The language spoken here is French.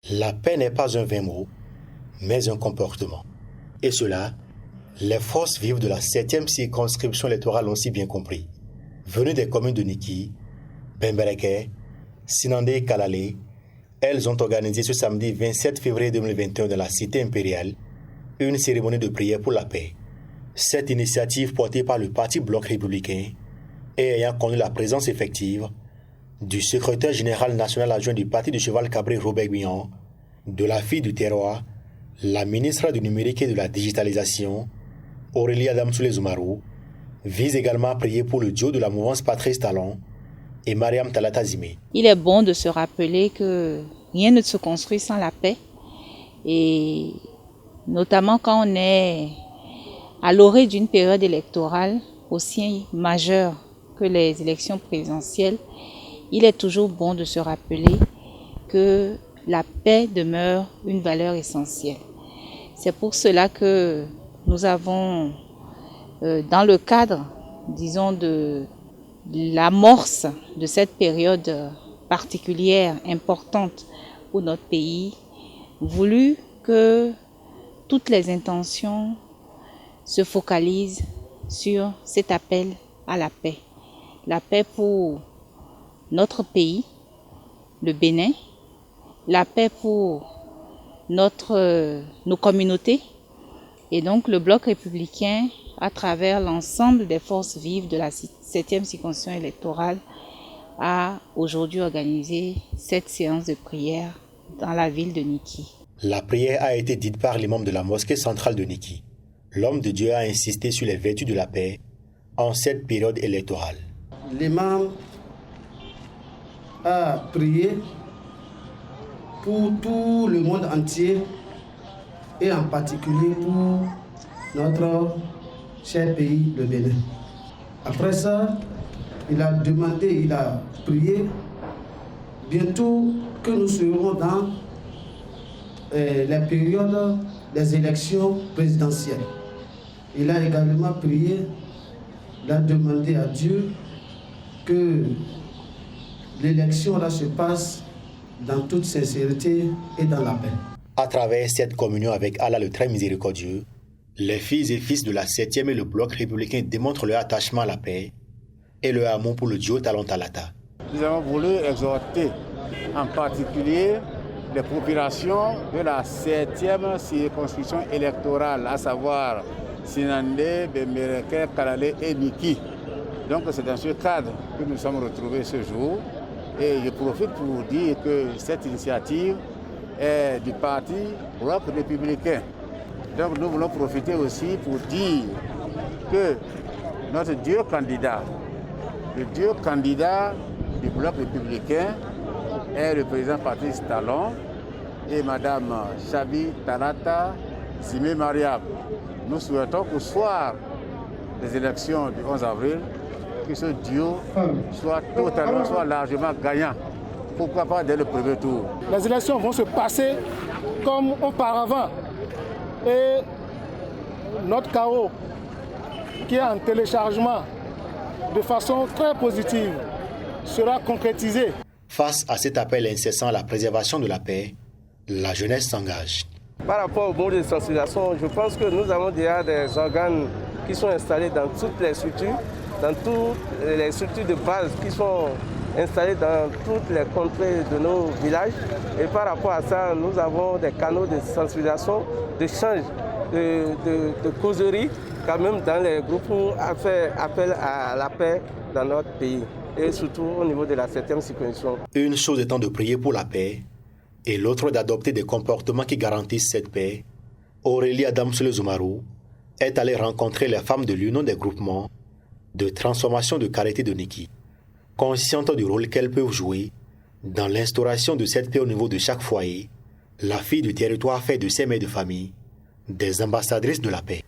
La paix n'est pas un vain mot, mais un comportement. Et cela, les forces vives de la 7e circonscription électorale l'ont si bien compris. Venues des communes de Niki, Bembereke, Sinandé et Kalale, elles ont organisé ce samedi 27 février 2021 dans la cité impériale une cérémonie de prière pour la paix. Cette initiative portée par le Parti Bloc républicain et ayant connu la présence effective du secrétaire général national adjoint du Parti de Cheval Cabré Robert Guillon, de la fille du terroir, la ministre du numérique et de la digitalisation, Aurélie Adamsoulé Zoumarou, vise également à prier pour le duo de la mouvance Patrice Talon et Mariam Talata Zimé. Il est bon de se rappeler que rien ne se construit sans la paix, et notamment quand on est à l'orée d'une période électorale aussi majeure que les élections présidentielles. Il est toujours bon de se rappeler que la paix demeure une valeur essentielle. C'est pour cela que nous avons, dans le cadre, disons, de l'amorce de cette période particulière, importante pour notre pays, voulu que toutes les intentions se focalisent sur cet appel à la paix. La paix pour notre pays, le Bénin, la paix pour nos communautés, et donc le Bloc républicain, à travers l'ensemble des forces vives de la 7e circonscription électorale, a aujourd'hui organisé cette séance de prière dans la ville de Niki. La prière a été dite par l'imam de la mosquée centrale de Niki. L'homme de Dieu a insisté sur les vertus de la paix en cette période électorale. L'imam a prié pour tout le monde entier et en particulier pour notre cher pays, le Bénin. Après ça, il a prié bientôt que nous serons dans la période des élections présidentielles. Il a également prié, il a demandé à Dieu que l'élection là se passe dans toute sincérité et dans la paix. À travers cette communion avec Allah le très miséricordieux, les filles et fils de la 7e et le Bloc républicain démontrent leur attachement à la paix et leur amour pour le duo Talon Talata. Nous avons voulu exhorter en particulier les populations de la 7e circonscription électorale, à savoir Sinandé, Bembereke, Kalale et Niki. Donc c'est dans ce cadre que nous sommes retrouvés ce jour. Et je profite pour vous dire que cette initiative est du Parti Bloc républicain. Donc nous voulons profiter aussi pour dire que notre Dieu candidat, le Dieu candidat du Bloc républicain est le président Patrice Talon et Madame Chabi Talata Zimé Mariam. Nous souhaitons qu'au soir des élections du 11 avril, que ce duo soit largement gagnant. Pourquoi pas dès le premier tour? Les élections vont se passer comme auparavant. Et notre chaos, qui est en téléchargement de façon très positive, sera concrétisé. Face à cet appel incessant à la préservation de la paix, la jeunesse s'engage. Par rapport au mot de sensibilisation, je pense que nous avons déjà des organes qui sont installés dans toutes les structures, dans toutes les structures de base qui sont installées dans toutes les contrées de nos villages. Et par rapport à ça, nous avons des canaux de sensibilisation, d'échange, de causerie, quand même dans les groupes pour faire appel à la paix dans notre pays, et surtout au niveau de la 7e circonscription. Une chose étant de prier pour la paix, et l'autre d'adopter des comportements qui garantissent cette paix, Aurélie Adamsoulé Zoumarou est allée rencontrer les femmes de l'Union des groupements de transformation de Karité de Niki, conscientes du rôle qu'elles peuvent jouer dans l'instauration de cette paix au niveau de chaque foyer. La fille du territoire fait de ces mères de famille des ambassadrices de la paix.